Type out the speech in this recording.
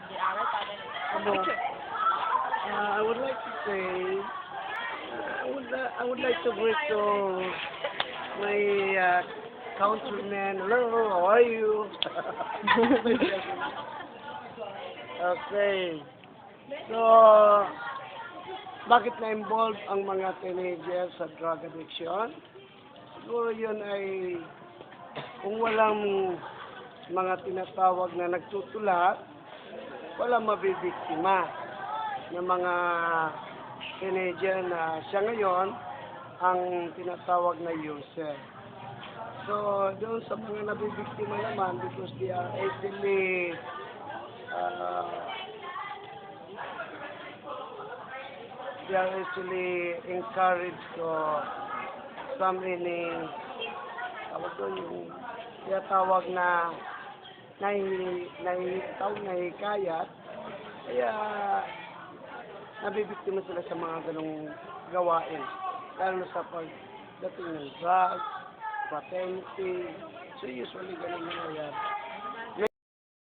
Ano? I would like to say, I would like to greet to my countrymen. Hello, how are you? Okay. So, bakit na-involve ang mga teenagers sa drug addiction? Siguro yun ay kung walang mga tinatawag na nagtutulak, walang mabibiktima ng mga teenager na siya ngayon ang tinatawag na user. So, doon sa mga nabibiktima naman because they are easily encouraged to some meaning tawag doon yung tinatawag na nahihikayat kaya nabibiktima sila sa mga ganong gawain lalo sa pagdating ng drugs, fraternity, so usually ganun nangyayari.